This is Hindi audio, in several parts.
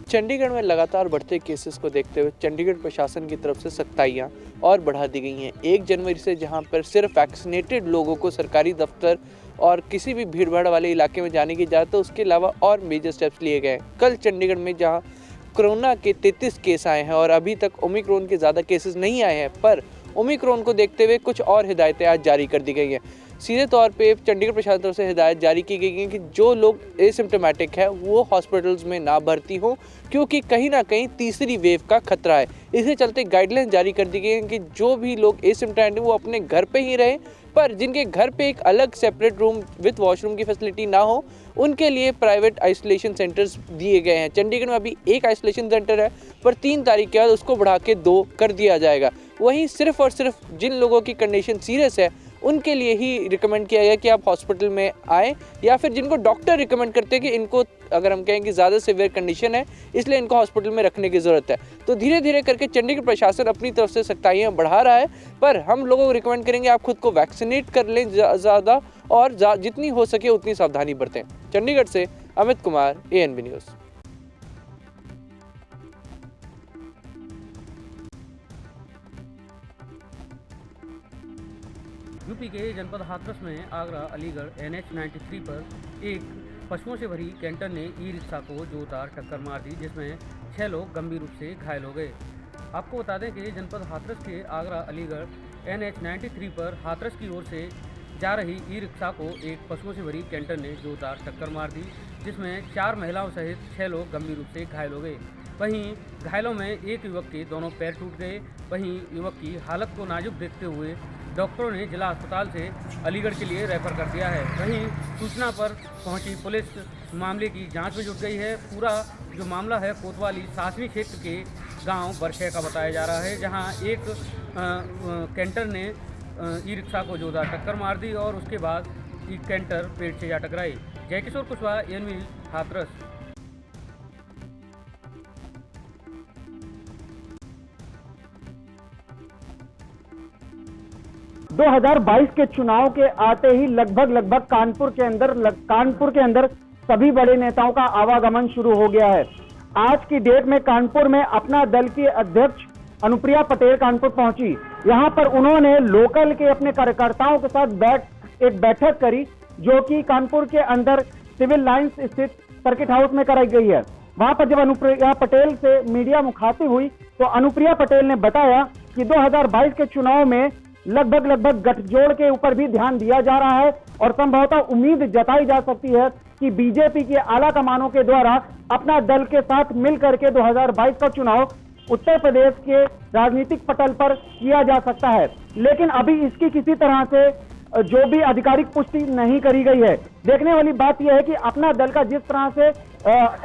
चंडीगढ़ में लगातार बढ़ते केसेस को देखते हुए चंडीगढ़ प्रशासन की तरफ से सख्ताइयां और बढ़ा दी गई हैं। 1 जनवरी से जहां पर सिर्फ वैक्सीनेटेड लोगों को सरकारी दफ्तर और किसी भी भीड़भाड़ वाले इलाके में जाने की इजाज़त है, उसके अलावा और मेजर स्टेप्स लिए गए हैं। कल चंडीगढ़ में जहां कोरोना के 33 केस आए हैं और अभी तक ओमिक्रॉन के ज़्यादा केसेस नहीं आए हैं, पर ओमिक्रॉन को देखते हुए कुछ और हिदायतें आज जारी कर दी गई हैं। सीधे तौर पे चंडीगढ़ प्रशासन तरफ से हिदायत जारी की गई है कि जो लोग एसिम्प्टोमेटिक है वो हॉस्पिटल्स में ना भर्ती हो, क्योंकि कहीं ना कहीं तीसरी वेव का खतरा है। इसके चलते गाइडलाइन जारी कर दी गई है कि जो भी लोग एसिम्प्टोमेटिक वो अपने घर पे ही रहें, पर जिनके घर पे एक अलग सेपरेट रूम विद वॉशरूम की फैसिलिटी ना हो, उनके लिए प्राइवेट आइसोलेशन सेंटर्स दिए गए हैं। चंडीगढ़ में अभी 1 आइसोलेशन सेंटर है, पर 3 तारीख के बाद उसको बढ़ा के 2 कर दिया जाएगा। वहीं सिर्फ और सिर्फ जिन लोगों की कंडीशन सीरियस है उनके लिए ही रिकमेंड किया गया कि आप हॉस्पिटल में आएँ, या फिर जिनको डॉक्टर रिकमेंड करते हैं कि इनको अगर हम कहें कि ज़्यादा सीवियर कंडीशन है इसलिए इनको हॉस्पिटल में रखने की ज़रूरत है। तो धीरे धीरे करके चंडीगढ़ प्रशासन अपनी तरफ से सख्ताइयाँ बढ़ा रहा है, पर हम लोगों को रिकमेंड करेंगे आप खुद को वैक्सीनेट कर लें ज़्यादा, और जितनी हो सके उतनी सावधानी बरतें। चंडीगढ़ से Amit Kumar, ANB news. UP के जनपद हाथरस में आगरा अलीगढ़ NH 93 पर एक पशुओं से भरी कैंटर ने ई-रिक्शा को जोरदार टक्कर मार दी, जिसमें 6 लोग गंभीर रूप से घायल हो गए। आपको बता दें कि जनपद हाथरस के आगरा अलीगढ़ NH 93 पर हाथरस की ओर से जा रही ई-रिक्शा को एक पशुओं से भरी कैंटर ने जोरदार टक्कर मार दी, जिसमें 4 महिलाओं सहित 6 लोग गंभीर रूप से घायल हो गए। वहीं घायलों में एक युवक के दोनों पैर टूट गए। वहीं युवक की हालत को नाजुक देखते हुए डॉक्टरों ने जिला अस्पताल से अलीगढ़ के लिए रेफर कर दिया है। वहीं सूचना पर पहुंची पुलिस मामले की जांच में जुट गई है। पूरा जो मामला है कोतवाली सासवी क्षेत्र के गांव बरशे का बताया जा रहा है, जहां एक कैंटर ने ई-रिक्शा को जोरदार टक्कर मार दी और उसके बाद कैंटर पेड़ से जा टकराई। जयकिशोर कुशवाहा, ANB हाथरस। 2022 के चुनाव के आते ही लगभग कानपुर के अंदर सभी बड़े नेताओं का आवागमन शुरू हो गया है। आज की डेट में कानपुर में अपना दल की अध्यक्ष अनुप्रिया पटेल कानपुर पहुंची। यहां पर उन्होंने लोकल के अपने कार्यकर्ताओं के साथ एक बैठक करी, जो कि कानपुर के अंदर सिविल लाइंस स्थित सर्किट हाउस में कराई गई है। वहां पर जब अनुप्रिया पटेल से मीडिया मुखातिब हुई तो अनुप्रिया पटेल ने बताया कि 2022 के चुनाव में लगभग गठजोड़ के ऊपर भी ध्यान दिया जा रहा है और संभवतः उम्मीद जताई जा सकती है कि बीजेपी के आला कमानों के द्वारा अपना दल के साथ मिलकर के 2022 का चुनाव उत्तर प्रदेश के राजनीतिक पटल पर किया जा सकता है। लेकिन अभी इसकी किसी तरह से जो भी आधिकारिक पुष्टि नहीं करी गई है। देखने वाली बात यह है कि अपना दल का जिस तरह से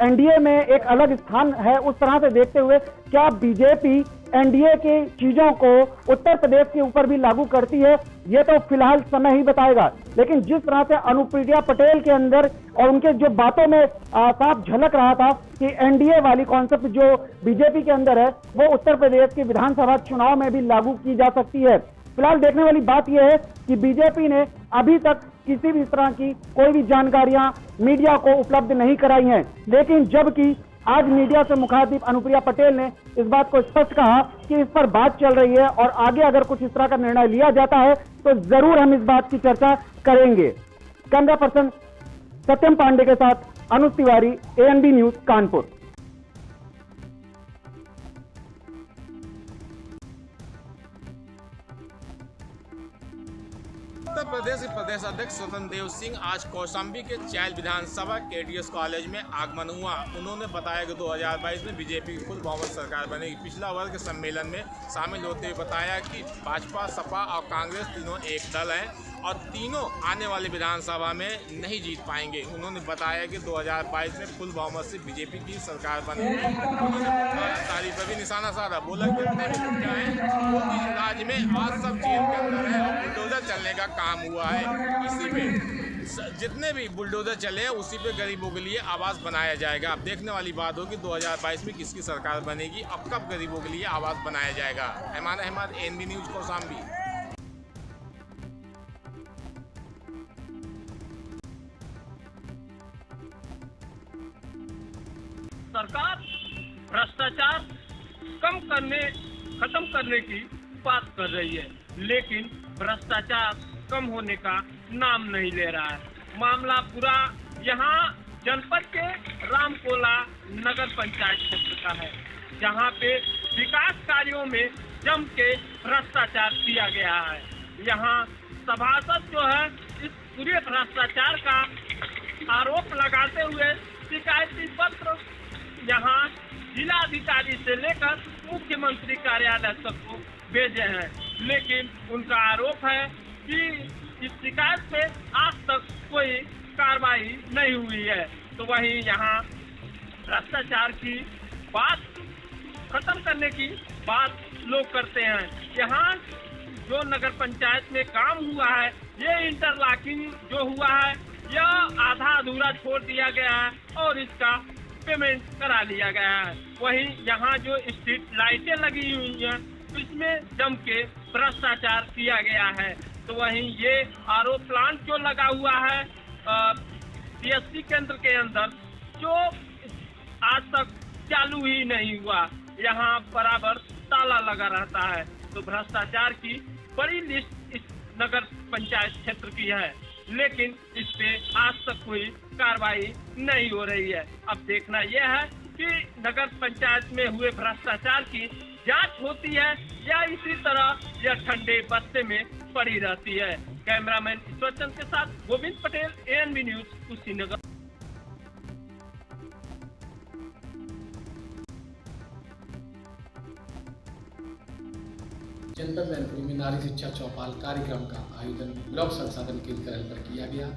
एनडीए में एक अलग स्थान है, उस तरह से देखते हुए क्या बीजेपी एनडीए की चीजों को उत्तर प्रदेश के ऊपर भी लागू करती है, ये तो फिलहाल समय ही बताएगा। लेकिन जिस तरह से अनुप्रिया पटेल के अंदर और उनके जो बातों में साफ झलक रहा था कि एनडीए वाली कॉन्सेप्ट जो बीजेपी के अंदर है वो उत्तर प्रदेश के विधानसभा चुनाव में भी लागू की जा सकती है। फिलहाल देखने वाली बात यह है कि बीजेपी ने अभी तक किसी भी तरह की कोई भी जानकारियां मीडिया को उपलब्ध नहीं कराई हैं। लेकिन जबकि आज मीडिया से मुखातिब अनुप्रिया पटेल ने इस बात को स्पष्ट कहा कि इस पर बात चल रही है और आगे अगर कुछ इस तरह का निर्णय लिया जाता है तो जरूर हम इस बात की चर्चा करेंगे। कैमरा पर्सन सत्यम पांडे के साथ अनुज तिवारी, ANB न्यूज कानपुर। उत्तर प्रदेश के प्रदेश अध्यक्ष स्वतंत्र देव सिंह आज कौशाम्बी के चैल विधानसभा KDS कॉलेज में आगमन हुआ। उन्होंने बताया कि 2022 में बीजेपी की फुल बहुमत सरकार बनेगी। पिछला वर्ग के सम्मेलन में शामिल होते हुए बताया कि भाजपा, सपा और कांग्रेस तीनों एक दल हैं और तीनों आने वाले विधानसभा में नहीं जीत पाएंगे। उन्होंने बताया कि 2022 में फुल बहुमत से बीजेपी की सरकार बनेगी। उन्होंने तारीफ पर भी निशाना साधा, बोला कितने भी मुद्दे हैं राज्य में आज सब जेल के अंदर है और बुलडोजर चलने का काम हुआ है। इसी पे जितने भी बुलडोजर चले हैं उसी पे गरीबों के लिए आवास बनाया जाएगा। अब देखने वाली बात होगी 2022 में किसकी सरकार बनेगी, अब कब गरीबों के लिए आवास बनाया जाएगा। Rahman Ahmed, ANB news Kaushambi. सरकार भ्रष्टाचार खत्म करने की बात कर रही है, लेकिन भ्रष्टाचार कम होने का नाम नहीं ले रहा है। मामला पूरा यहाँ जनपद के रामकोला नगर पंचायत क्षेत्र का है, जहाँ पे विकास कार्यों में जम के भ्रष्टाचार किया गया है। यहाँ सभासद जो है इस पूरे भ्रष्टाचार का आरोप लगाते हुए शिकायती पत्र यहाँ जिलाधिकारी से लेकर मुख्यमंत्री कार्यालय तक को भेजे हैं, लेकिन उनका आरोप है कि इस शिकायत पे आज तक कोई कार्रवाई नहीं हुई है। तो वहीं यहाँ भ्रष्टाचार की बात खत्म करने की बात लोग करते हैं। यहाँ जो नगर पंचायत में काम हुआ है, ये इंटरलॉकिंग जो हुआ है, यह आधा अधूरा छोड़ दिया गया है और इसका पेमेंट करा लिया गया है। वहीं यहाँ जो स्ट्रीट लाइटें लगी हुई हैं, इसमें जम के भ्रष्टाचार किया गया है। तो वहीं ये आरओ प्लांट जो लगा हुआ है सीएससी केंद्र के अंदर, जो आज तक चालू ही नहीं हुआ, यहाँ बराबर ताला लगा रहता है। तो भ्रष्टाचार की बड़ी लिस्ट इस नगर पंचायत क्षेत्र की है, लेकिन इस पे आज तक कोई कार्रवाई नहीं हो रही है। अब देखना यह है कि नगर पंचायत में हुए भ्रष्टाचार की जांच होती है या इसी तरह यह ठंडे बस्ते में पड़ी रहती है। कैमरामैन ईश्वर चंद के साथ गोविंद पटेल, एएनबी न्यूज, कुशीनगर। जनपद मैनपुरी में नारी शिक्षा चौपाल कार्यक्रम का आयोजन ब्लॉक संसाधन केंद्र पर किया गया,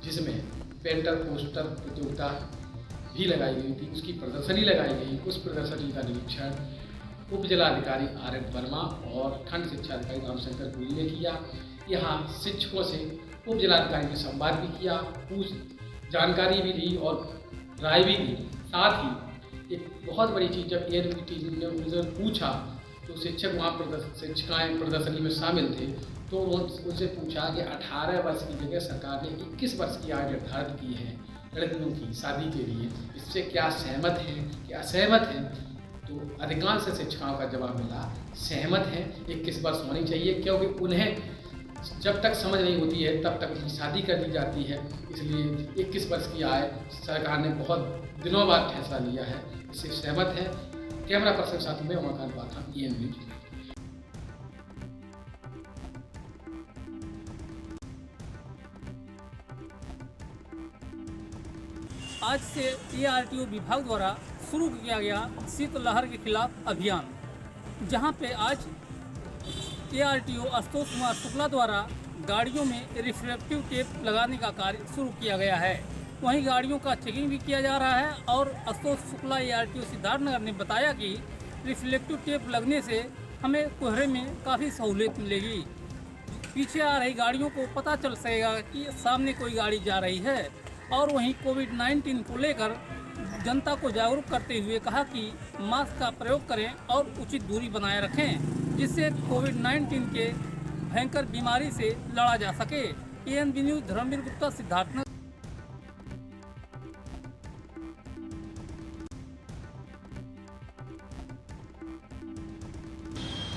जिसमें पेंटर पोस्टर प्रतियोगिता भी लगाई गई थी, उसकी प्रदर्शनी लगाई गई। उस प्रदर्शनी का निरीक्षण उप जिलाधिकारी आर.एन. वर्मा और खंड शिक्षा अधिकारी रामशंकर पुरी ने किया। यहाँ शिक्षकों से उप जिलाधिकारी ने संवाद भी किया, कुछ जानकारी भी दी और राय भी दी। साथ ही एक बहुत बड़ी चीज़, जब एएनबी टीम ने उनसे पूछा तो शिक्षक वहाँ शिक्षिकाएँ प्रदर्शनी में शामिल थे, तो उनसे पूछा कि 18 वर्ष की जगह सरकार ने 21 वर्ष की आयु निर्धारित की है लड़कियों की शादी के लिए, इससे क्या सहमत हैं, क्या असहमत हैं? तो अधिकांश शिक्षिकाओं का जवाब मिला सहमत हैं, 21 वर्ष होनी चाहिए, क्योंकि उन्हें जब तक समझ नहीं होती है तब तक उनकी शादी कर दी जाती है। इसलिए 21 वर्ष की आयु सरकार ने बहुत दिनों बाद फैसला लिया है, इससे सहमत है। कैमरा पर्सन के साथ में उमाकांत पाठक, एएनबी। आज से एआरटीओ विभाग द्वारा शुरू किया गया शीतलहर के खिलाफ अभियान, जहां पे आज एआरटीओ आशुतोष कुमार शुक्ला द्वारा गाड़ियों में रिफ्लेक्टिव टेप लगाने का कार्य शुरू किया गया है। वहीं गाड़ियों का चेकिंग भी किया जा रहा है और आशुतोष शुक्ला एआरटीओ सिद्धार्थनगर ने बताया कि रिफ्लेक्टिव टेप लगने से हमें कोहरे में काफ़ी सहूलियत मिलेगी। पीछे आ रही गाड़ियों को पता चल सकेगा कि सामने कोई गाड़ी जा रही है। और वहीं कोविड-19 को लेकर जनता को जागरूक करते हुए कहा कि मास्क का प्रयोग करें और उचित दूरी बनाए रखें, जिससे कोविड-19 के भयंकर बीमारी से लड़ा जा सके। ANB news, Dharmveer Gupta, Siddharthnagar.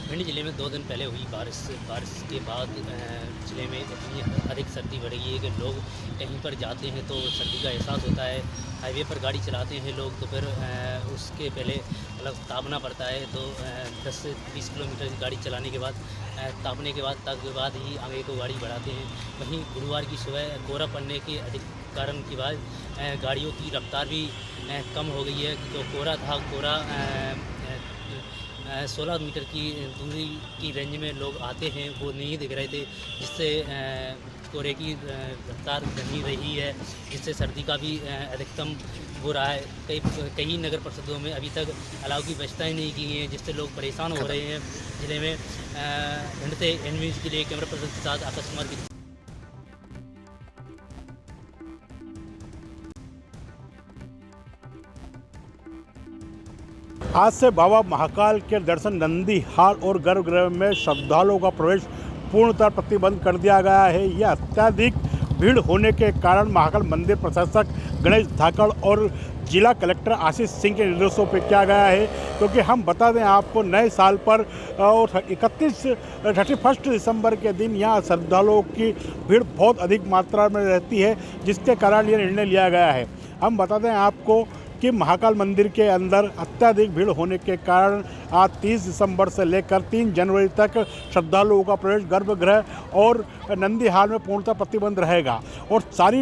भिंड जिले में 2 दिन पहले हुई बारिश के बाद जिले में इतनी अधिक सर्दी बढ़ गई है कि लोग कहीं पर जाते हैं तो सर्दी का एहसास होता है। हाईवे पर गाड़ी चलाते हैं लोग तो फिर उसके पहले मतलब तापना पड़ता है, तो 10 से 20 किलोमीटर की गाड़ी चलाने के बाद तापने के बाद ही आगे को गाड़ी बढ़ाते हैं। वहीं गुरुवार की सुबह कोहरा पड़ने के अधिक कारण के बाद गाड़ियों की रफ्तार भी कम हो गई है। तो कोहरा 16 मीटर की दूरी की रेंज में लोग आते हैं, वो नहीं दिख रहे थे, जिससे कोहरे की रफ्तार नहीं रही है, जिससे सर्दी का भी अधिकतम हो रहा है। कई नगर परिषदों में अभी तक अलाव की व्यवस्थाएं नहीं की हैं, जिससे लोग परेशान हो रहे हैं। जिले में भिंड से एएनबी न्यूज़ के लिए कैमरा पर्सन के साथ आकाश कुमार की। आज से बाबा महाकाल के दर्शन, नंदी हाल और गर्भगृह में श्रद्धालुओं का प्रवेश पूर्णतः प्रतिबंध कर दिया गया है। यह अत्यधिक भीड़ होने के कारण महाकाल मंदिर प्रशासक गणेश धाकड़ और जिला कलेक्टर आशीष सिंह के निर्देशों पर किया गया है। क्योंकि हम बता दें आपको, नए साल पर और 31 दिसंबर के दिन यहाँ श्रद्धालुओं की भीड़ बहुत अधिक मात्रा में रहती है, जिसके कारण ये निर्णय लिया गया है। हम बता दें आपको कि महाकाल मंदिर के अंदर अत्यधिक भीड़ होने के कारण आज 30 दिसंबर से लेकर 3 जनवरी तक श्रद्धालुओं का प्रवेश गर्भगृह और नंदी हाल में पूर्णतः प्रतिबंध रहेगा। और सारी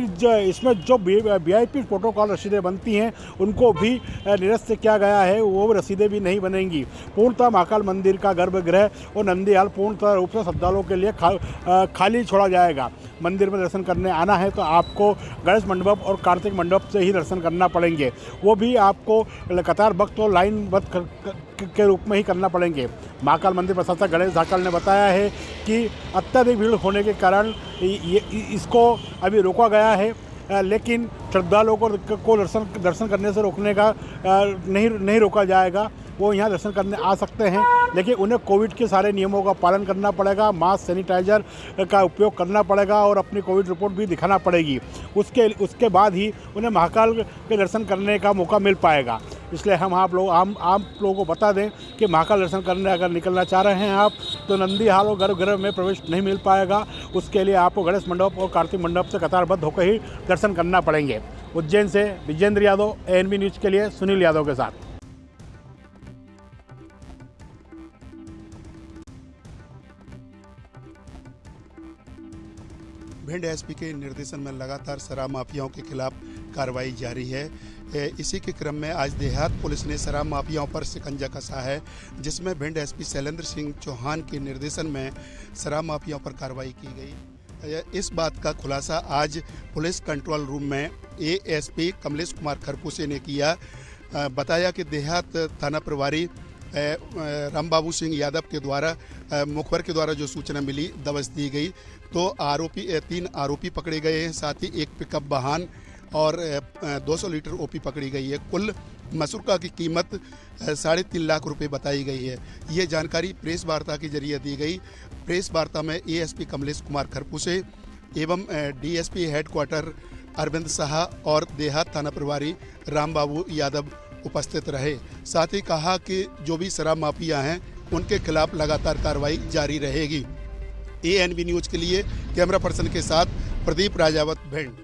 इसमें जो VIP प्रोटोकॉल रसीदें बनती हैं उनको भी निरस्त किया गया है, वो रसीदें भी नहीं बनेंगी। पूर्णतः महाकाल मंदिर का गर्भगृह और नंदी हाल पूर्णतः रूप से श्रद्धालुओं के लिए खाली छोड़ा जाएगा। मंदिर में दर्शन करने आना है तो आपको गणेश मंडप और कार्तिक मंडप से ही दर्शन करना पड़ेंगे, वो भी आपको कतारबद्ध और लाइनबद्ध के रूप में ही करना पड़ेंगे। महाकाल मंदिर प्रशासक गणेश धाकड़ ने बताया है कि अत्यधिक भीड़ होने के कारण इसको अभी रोका गया है, लेकिन श्रद्धालुओं को दर्शन करने से रोकने का नहीं रोका जाएगा। वो यहाँ दर्शन करने आ सकते हैं, लेकिन उन्हें कोविड के सारे नियमों का पालन करना पड़ेगा, मास्क सैनिटाइजर का उपयोग करना पड़ेगा और अपनी कोविड रिपोर्ट भी दिखाना पड़ेगी। उसके बाद ही उन्हें महाकाल के दर्शन करने का मौका मिल पाएगा। इसलिए हम आप लोगों को बता दें कि महाकाल दर्शन करने अगर निकलना चाह रहे हैं आप, तो नंदी हाल और गर्भगृह में प्रवेश नहीं मिल पाएगा। उसके लिए आपको गणेश मंडप और कार्तिक मंडप से कतारबद्ध होकर ही दर्शन करना पड़ेंगे। उज्जैन से विजेंद्र यादव, ANB न्यूज़ के लिए सुनील यादव के साथ। भिंड SP के निर्देशन में लगातार शराब माफियाओं के खिलाफ कार्रवाई जारी है। इसी के क्रम में आज देहात पुलिस ने शराब माफियाओं पर शिकंजा कसा है, जिसमें भिंड SP शैलेंद्र सिंह चौहान के निर्देशन में शराब माफियाओं पर कार्रवाई की गई। इस बात का खुलासा आज पुलिस कंट्रोल रूम में ASP कमलेश कुमार खरपूसे ने किया। बताया कि देहात थाना प्रभारी रामबाबू सिंह यादव के द्वारा मुखबिर के द्वारा जो सूचना मिली, दबश दी गई, तो 3 आरोपी पकड़े गए हैं। साथ ही एक पिकअप वाहन और 200 लीटर OP पकड़ी गई है। कुल मसरूका की कीमत 3.5 लाख रुपए बताई गई है। ये जानकारी प्रेस वार्ता के जरिए दी गई। प्रेस वार्ता में ASP कमलेश कुमार खरपूसे एवं DSP हेडक्वार्टर अरविंद शाह और देहात थाना प्रभारी रामबाबू यादव उपस्थित रहे। साथ ही कहा कि जो भी शराब माफिया हैं उनके खिलाफ लगातार कार्रवाई जारी रहेगी। ANB न्यूज़ के लिए कैमरा पर्सन के साथ प्रदीप राजावत, भिंड।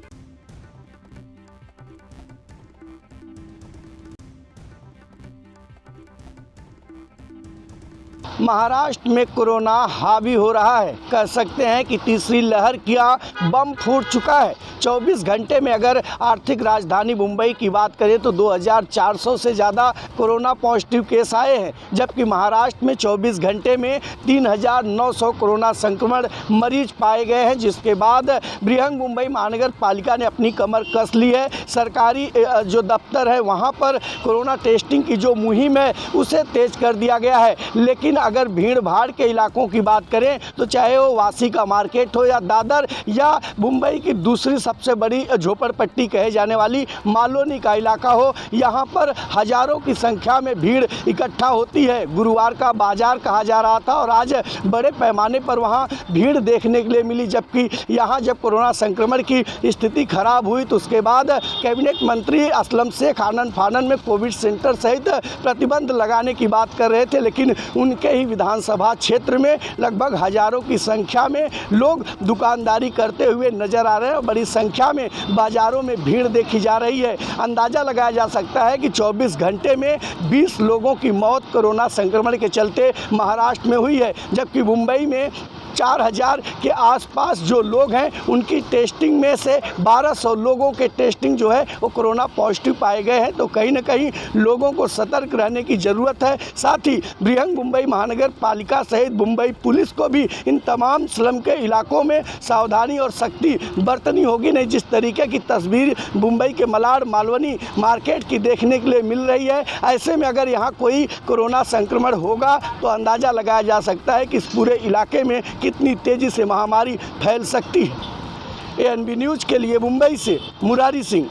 महाराष्ट्र में कोरोना हावी हो रहा है। कह सकते हैं कि तीसरी लहर का बम फूट चुका है। 24 घंटे में अगर आर्थिक राजधानी मुंबई की बात करें तो 2400 से ज़्यादा कोरोना पॉजिटिव केस आए हैं, जबकि महाराष्ट्र में 24 घंटे में 3900 कोरोना संक्रमण मरीज पाए गए हैं, जिसके बाद बृहन मुंबई महानगर पालिका ने अपनी कमर कस ली है। सरकारी जो दफ्तर है वहाँ पर कोरोना टेस्टिंग की जो मुहिम है उसे तेज कर दिया गया है। लेकिन अगर भीड़ भाड़ के इलाकों की बात करें तो चाहे वो वासी का मार्केट हो या दादर या मुंबई की दूसरी सबसे बड़ी झोपड़पट्टी कहे जाने वाली मालोनी का इलाका हो, यहाँ पर हजारों की संख्या में भीड़ इकट्ठा होती है। गुरुवार का बाजार कहा जा रहा था और आज बड़े पैमाने पर वहाँ भीड़ देखने के लिए मिली, जबकि यहाँ जब कोरोना संक्रमण की स्थिति खराब हुई तो उसके बाद कैबिनेट मंत्री असलम शेख आनन फानन में कोविड सेंटर सहित प्रतिबंध लगाने की बात कर रहे थे, लेकिन उनके ही विधानसभा क्षेत्र में लगभग हजारों की संख्या में लोग दुकानदारी करते हुए नजर आ रहे हैं और बड़ी संख्या में बाजारों में भीड़ देखी जा रही है। अंदाजा लगाया जा सकता है कि 24 घंटे में 20 लोगों की मौत कोरोना संक्रमण के चलते महाराष्ट्र में हुई है, जबकि मुंबई में 4000 के आसपास जो लोग हैं उनकी टेस्टिंग में से 1200 लोगों के टेस्टिंग जो है वो कोरोना पॉजिटिव पाए गए हैं। तो कहीं ना कहीं लोगों को सतर्क रहने की ज़रूरत है। साथ ही बृहन मुंबई महानगर पालिका सहित मुंबई पुलिस को भी इन तमाम स्लम के इलाकों में सावधानी और सख्ती बरतनी होगी। नहीं जिस तरीके की तस्वीर मुंबई के मलाड मालवनी मार्केट की देखने के लिए मिल रही है, ऐसे में अगर यहाँ कोई कोरोना संक्रमण होगा तो अंदाज़ा लगाया जा सकता है कि इस पूरे इलाके में कितनी तेजी से महामारी फैल सकती है। ANB न्यूज़ के लिए मुंबई से मुरारी सिंह।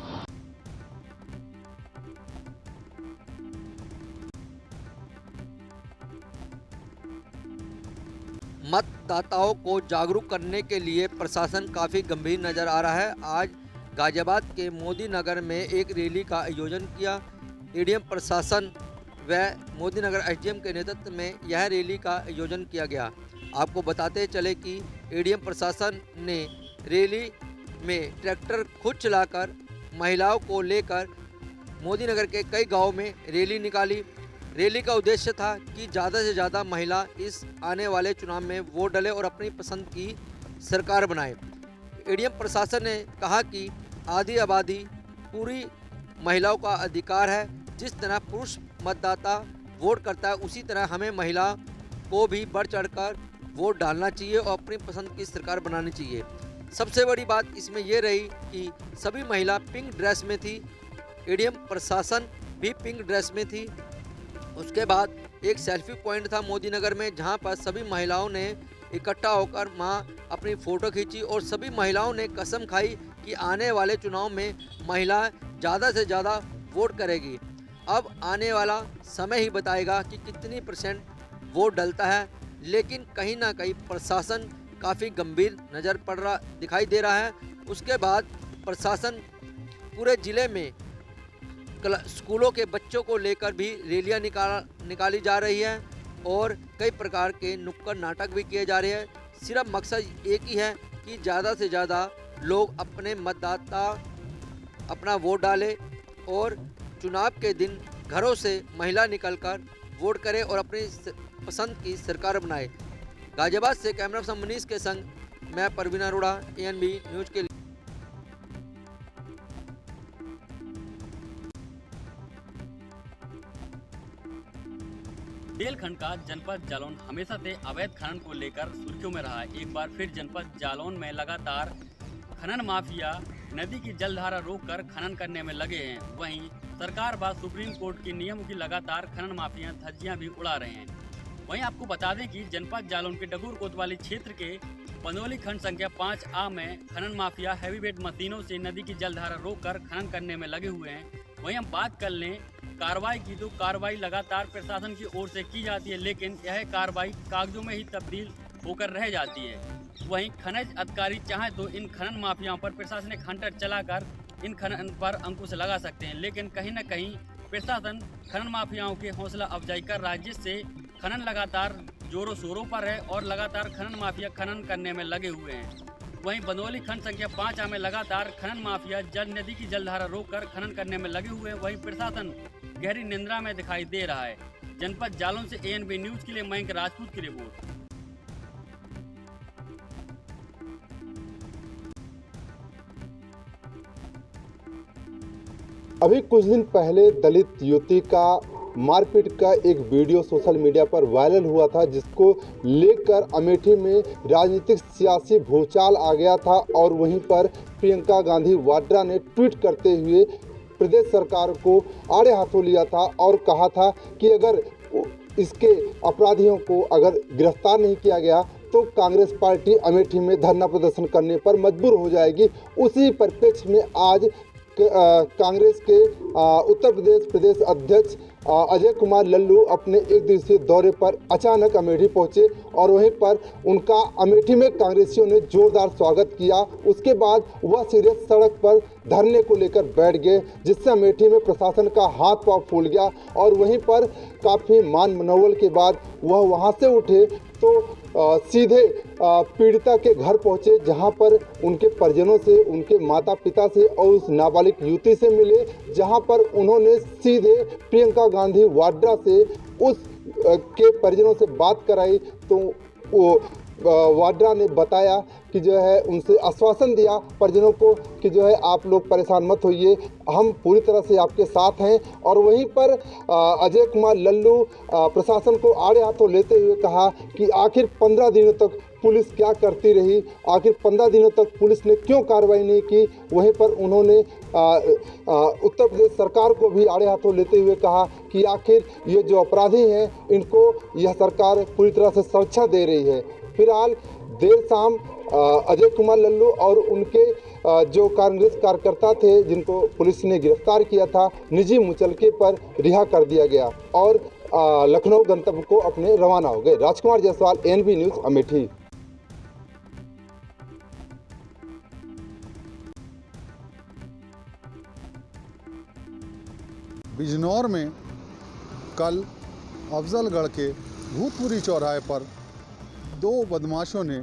मत मतदाताओं को जागरूक करने के लिए प्रशासन काफ़ी गंभीर नज़र आ रहा है। आज गाजियाबाद के मोदी नगर में एक रैली का आयोजन किया। एडीएम प्रशासन व मोदी नगर एसडीएम के नेतृत्व में यह रैली का आयोजन किया गया। आपको बताते चले कि एडीएम प्रशासन ने रैली में ट्रैक्टर खुद चलाकर महिलाओं को लेकर मोदी नगर के कई गाँव में रैली निकाली। रैली का उद्देश्य था कि ज़्यादा से ज़्यादा महिला इस आने वाले चुनाव में वोट डालें और अपनी पसंद की सरकार बनाए। एडीएम प्रशासन ने कहा कि आधी आबादी पूरी महिलाओं का अधिकार है। जिस तरह पुरुष मतदाता वोट करता है उसी तरह हमें महिला को भी बढ़ चढ़कर वोट डालना चाहिए और अपनी पसंद की सरकार बनानी चाहिए। सबसे बड़ी बात इसमें यह रही कि सभी महिला पिंक ड्रेस में थी। एडीएम प्रशासन भी पिंक ड्रेस में थी। उसके बाद एक सेल्फी पॉइंट था मोदी नगर में, जहां पर सभी महिलाओं ने इकट्ठा होकर वहां अपनी फ़ोटो खींची और सभी महिलाओं ने कसम खाई कि आने वाले चुनाव में महिला ज़्यादा से ज़्यादा वोट करेगी। अब आने वाला समय ही बताएगा कि कितनी % वोट डलता है, लेकिन कहीं ना कहीं प्रशासन काफ़ी गंभीर नज़र पड़ रहा दिखाई दे रहा है। उसके बाद प्रशासन पूरे ज़िले में स्कूलों के बच्चों को लेकर भी रैलियाँ निकाली जा रही है और कई प्रकार के नुक्कड़ नाटक भी किए जा रहे हैं। सिर्फ मकसद एक ही है कि ज़्यादा से ज़्यादा लोग अपने मतदाता अपना वोट डालें और चुनाव के दिन घरों से महिला निकलकर वोट करें और अपनी पसंद की सरकार बनाए। गाजियाबाद से कैमरा पर्सन मनीष के संग मैं परवीन अरोड़ा, ANB न्यूज़ के लिए। बुंदेलखंड का जनपद जालौन हमेशा से अवैध खनन को लेकर सुर्खियों में रहा है। एक बार फिर जनपद जालौन में लगातार खनन माफिया नदी की जलधारा रोककर खनन करने में लगे हैं। वहीं सरकार व सुप्रीम कोर्ट के नियमों की लगातार खनन माफिया धज्जियां भी उड़ा रहे हैं। वहीं आपको बता दें कि जनपद जालौन के डगूर कोतवाली क्षेत्र के पंदोली खंड संख्या 5A में खनन माफिया हैवीवेट मशीनों से नदी की जलधारा रोककर खनन करने में लगे हुए हैं। वहीं हम बात कर लें कार्रवाई की, तो कार्रवाई लगातार प्रशासन की ओर से की जाती है, लेकिन यह कार्रवाई कागजों में ही तब्दील होकर रह जाती है। वहीं खनिज अधिकारी चाहें तो इन खनन माफियाओं पर प्रशासनिक हंटर चलाकर इन खनन पर अंकुश लगा सकते हैं, लेकिन कहीं न कहीं प्रशासन खनन माफियाओं की हौसला अफजाई कर रहा है, जिससे खनन लगातार जोरों शोरों पर है और लगातार खनन माफिया खनन करने में लगे हुए हैं। वहीं बंदौली खंड संख्या 5A में लगातार खनन माफिया नदी की जलधारा रोककर खनन करने में लगे हुए हैं। वहीं प्रशासन गहरी निंद्रा में दिखाई दे रहा है। जनपद जालौन से ANB न्यूज़ के लिए मयंक राजपूत की रिपोर्ट। अभी कुछ दिन पहले दलित युवती का मारपीट का एक वीडियो सोशल मीडिया पर वायरल हुआ था, जिसको लेकर अमेठी में राजनीतिक सियासी भूचाल आ गया था और वहीं पर प्रियंका गांधी वाड्रा ने ट्वीट करते हुए प्रदेश सरकार को आड़े हाथों लिया था और कहा था कि अगर इसके अपराधियों को अगर गिरफ्तार नहीं किया गया तो कांग्रेस पार्टी अमेठी में धरना प्रदर्शन करने पर मजबूर हो जाएगी। उसी परिप्रेक्ष्य में आज कांग्रेस के उत्तर प्रदेश अध्यक्ष अजय कुमार लल्लू अपने एक दिवसीय दौरे पर अचानक अमेठी पहुंचे और वहीं पर उनका अमेठी में कांग्रेसियों ने जोरदार स्वागत किया। उसके बाद वह सीधे सड़क पर धरने को लेकर बैठ गए, जिससे अमेठी में प्रशासन का हाथ पांव फूल गया और वहीं पर काफ़ी मान मनोबल के बाद वह वहां से उठे तो सीधे पीड़िता के घर पहुंचे, जहां पर उनके परिजनों से, उनके माता पिता से और उस नाबालिग युवती से मिले, जहां पर उन्होंने सीधे प्रियंका गांधी वाड्रा से उस के परिजनों से बात कराई। तो वो वाड्रा ने बताया कि जो है उनसे आश्वासन दिया परिजनों को कि जो है आप लोग परेशान मत होइए, हम पूरी तरह से आपके साथ हैं। और वहीं पर अजय कुमार लल्लू प्रशासन को आड़े हाथों लेते हुए कहा कि आखिर 15 दिनों तक पुलिस क्या करती रही, आखिर 15 दिनों तक पुलिस ने क्यों कार्रवाई नहीं की। वहीं पर उन्होंने उत्तर प्रदेश सरकार को भी आड़े हाथों लेते हुए कहा कि आखिर ये जो अपराधी हैं इनको यह सरकार पूरी तरह से सुरक्षा दे रही है। फिलहाल देर शाम अजय कुमार लल्लू और उनके जो कांग्रेस कार्यकर्ता थे जिनको पुलिस ने गिरफ्तार किया था, निजी मुचलके पर रिहा कर दिया गया और लखनऊ गंतव्य को अपने रवाना हो गए। राजकुमार जायसवाल, ANB न्यूज़, अमेठी। बिजनौर में कल अफजलगढ़ के भूतपुरी चौराहे पर 2 बदमाशों ने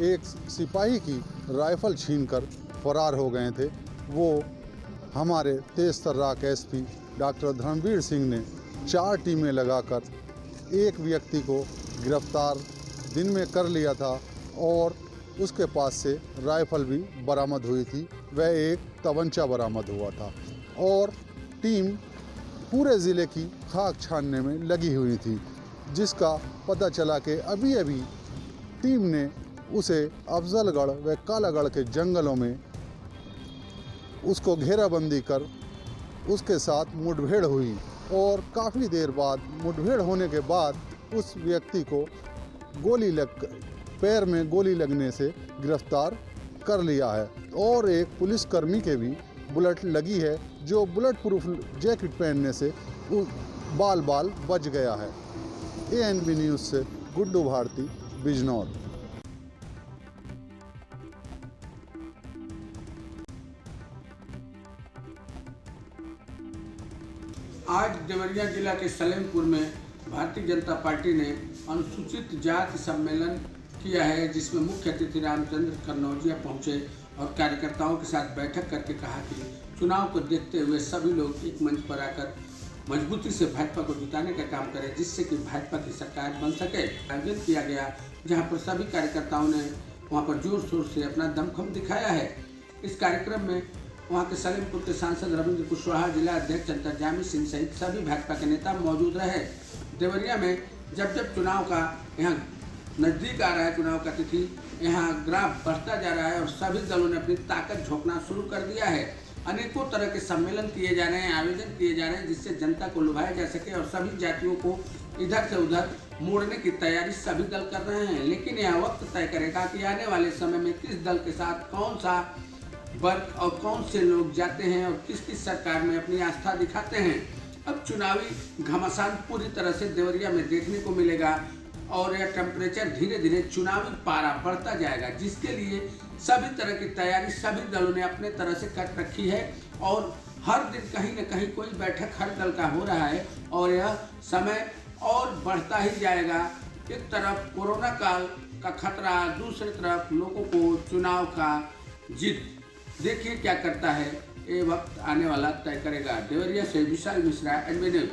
एक सिपाही की राइफल छीनकर फरार हो गए थे। वो हमारे तेज तर्राक एसपी डॉक्टर धर्मवीर सिंह ने 4 टीमें लगाकर एक व्यक्ति को गिरफ्तार दिन में कर लिया था और उसके पास से राइफल भी बरामद हुई थी। वह एक तमंचा बरामद हुआ था और टीम पूरे ज़िले की खाक छानने में लगी हुई थी, जिसका पता चला कि अभी अभी टीम ने उसे अफजलगढ़ व कालागढ़ के जंगलों में उसको घेराबंदी कर उसके साथ मुठभेड़ हुई और काफ़ी देर बाद मुठभेड़ होने के बाद उस व्यक्ति को पैर में गोली लगने से गिरफ्तार कर लिया है और एक पुलिसकर्मी के भी बुलेट लगी है, जो बुलेट प्रूफ जैकेट पहनने से बाल बच गया है। ANB न्यूज़ से गुड्डू भारती, बिजनौर। आज देवरिया जिला के सलेमपुर में भारतीय जनता पार्टी ने अनुसूचित जाति सम्मेलन किया है, जिसमें मुख्य अतिथि रामचंद्र कन्नौजिया पहुंचे और कार्यकर्ताओं के साथ बैठक करके कहा कि चुनाव को देखते हुए सभी लोग एक मंच पर आकर मजबूती से भाजपा को जिताने का काम करें, जिससे कि भाजपा की सरकार बन सके। आयोजन किया गया जहां पर सभी कार्यकर्ताओं ने वहां पर जोर शोर से अपना दमखम दिखाया है। इस कार्यक्रम में वहां के सलेमपुर के सांसद रविंद्र कुशवाहा, जिला अध्यक्ष अंतर्जामी सिंह सहित सभी भाजपा के नेता मौजूद रहे। देवरिया में जब चुनाव का यहाँ नज़दीक आ रहा है, चुनाव का तिथि यहाँ ग्राफ बढ़ता जा रहा है और सभी दलों ने अपनी ताकत झोंकना शुरू कर दिया है। अनेकों तरह के सम्मेलन किए जा रहे हैं, आयोजन किए जा रहे हैं, जिससे जनता को लुभाया जा सके और सभी जातियों को इधर से उधर मोड़ने की तैयारी सभी दल कर रहे हैं। लेकिन यह वक्त तय करेगा कि आने वाले समय में किस दल के साथ कौन सा वर्ग और कौन से लोग जाते हैं और किस किस सरकार में अपनी आस्था दिखाते हैं। अब चुनावी घमासान पूरी तरह से देवरिया में देखने को मिलेगा और यह टेम्परेचर धीरे धीरे चुनावी पारा बढ़ता जाएगा, जिसके लिए सभी तरह की तैयारी सभी दलों ने अपने तरह से कर रखी है और हर दिन कहीं न कहीं कोई बैठक हर दल का हो रहा है और यह समय और बढ़ता ही जाएगा। एक तरफ कोरोना काल का खतरा, दूसरी तरफ लोगों को चुनाव का जिद। देखिए क्या करता है, ये वक्त आने वाला तय करेगा। देवरिया से विशाल मिश्रा, NB न्यूज़।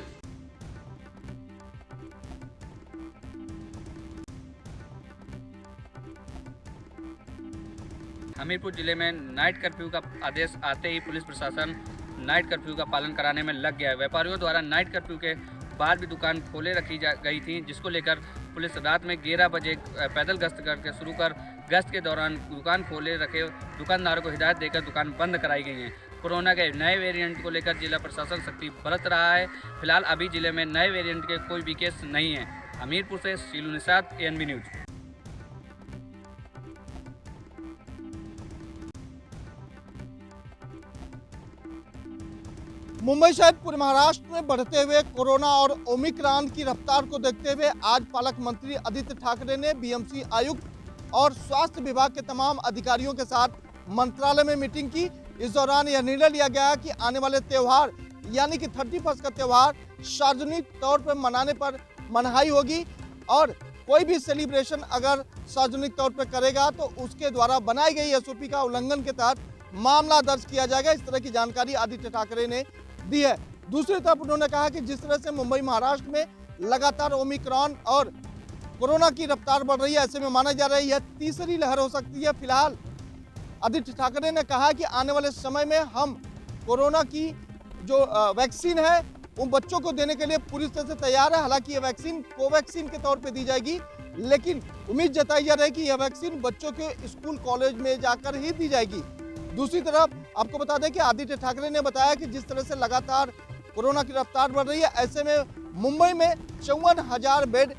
हमीरपुर जिले में नाइट कर्फ्यू का आदेश आते ही पुलिस प्रशासन नाइट कर्फ्यू का पालन कराने में लग गया है। व्यापारियों द्वारा नाइट कर्फ्यू के बाद भी दुकान खोले रखी गई थी, जिसको लेकर पुलिस रात में 11 बजे पैदल गश्त करके शुरू कर गश्त के दौरान दुकान खोले रखे दुकानदारों को हिदायत देकर दुकान बंद कराई गई है। कोरोना के नए वेरिएंट को लेकर जिला प्रशासन सख्ती बरत रहा है। फिलहाल अभी जिले में नए वेरिएंट के कोई भी केस नहीं है। हमीरपुर से शीलू निषाद, ANB न्यूज़। मुंबई सहित पूरे महाराष्ट्र में बढ़ते हुए कोरोना और ओमिक्रॉन की रफ्तार को देखते हुए आज पालक मंत्री आदित्य ठाकरे ने BMC आयुक्त और स्वास्थ्य विभाग के तमाम अधिकारियों के साथ मंत्रालय में मीटिंग की। इस दौरान यह निर्णय लिया गया कि आने वाले त्यौहार यानी कि 31 का त्यौहार सार्वजनिक तौर पर मनाने पर मनाही होगी और कोई भी सेलिब्रेशन अगर सार्वजनिक तौर पर करेगा तो उसके द्वारा बनाई गई SOP का उल्लंघन के तहत मामला दर्ज किया जाएगा। इस तरह की जानकारी आदित्य ठाकरे ने दी है। दूसरी तरफ उन्होंने कहा कि जिस तरह से मुंबई महाराष्ट्र में लगातार ओमिक्रॉन और कोरोना की रफ्तार बढ़ रही है, ऐसे में माना जा रहा है यह तीसरी लहर हो सकती है। फिलहाल आदित्य ठाकरे ने कहा कि आने वाले समय में हम कोरोना की जो वैक्सीन है उन बच्चों को देने के लिए पूरी तरह से तैयार है। हालांकि यह वैक्सीन कोवैक्सीन के तौर पे दी जाएगी, लेकिन उम्मीद जताई जा रही है कि यह वैक्सीन बच्चों के स्कूल कॉलेज में जाकर ही दी जाएगी। दूसरी तरफ आपको बता दें कि आदित्य ठाकरे ने बताया कि जिस तरह से लगातार कोरोना की रफ्तार बढ़ रही है, ऐसे में मुंबई में 54,000 बेड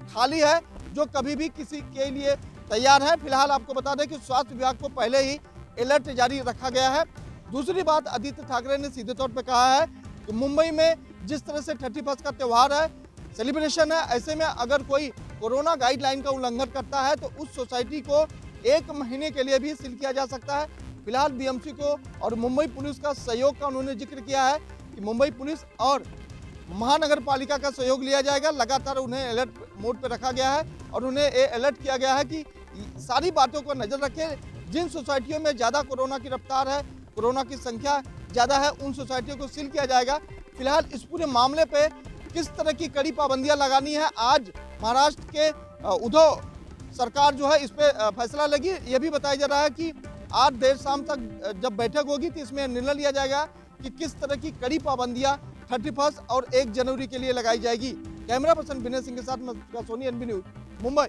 खाली है जो कभी भी किसी के लिए तैयार है। फिलहाल आपको बता दें कि स्वास्थ्य विभाग को पहले ही अलर्ट जारी रखा गया है। दूसरी बात आदित्य ठाकरे ने सीधे तौर पर कहा है कि मुंबई में जिस तरह से 31 का त्यौहार है, सेलिब्रेशन है, ऐसे में अगर कोई कोरोना गाइडलाइन का उल्लंघन करता है तो उस सोसाइटी को 1 महीने के लिए भी सील किया जा सकता है। फिलहाल बीएमसी को और मुंबई पुलिस का सहयोग का उन्होंने जिक्र किया है कि मुंबई पुलिस और महानगर पालिका का सहयोग लिया जाएगा। लगातार उन्हें अलर्ट मोड पर रखा गया है और उन्हें ये अलर्ट किया गया है कि सारी बातों को नजर रखें। जिन सोसाइटियों में ज़्यादा कोरोना की रफ्तार है, कोरोना की संख्या ज़्यादा है, उन सोसाइटियों को सील किया जाएगा। फिलहाल इस पूरे मामले पे किस तरह की कड़ी पाबंदियां लगानी है, आज महाराष्ट्र के उद्धव सरकार जो है इस पे फैसला लेगी। ये भी बताया जा रहा है कि आज देर शाम तक जब बैठक होगी तो इसमें निर्णय लिया जाएगा कि किस तरह की कड़ी पाबंदियां 31 और 1 जनवरी के लिए लगाई जाएगी। कैमरा पर्सन विनय सिंह के साथ मैं सोनी, एनबी न्यूज, मुंबई।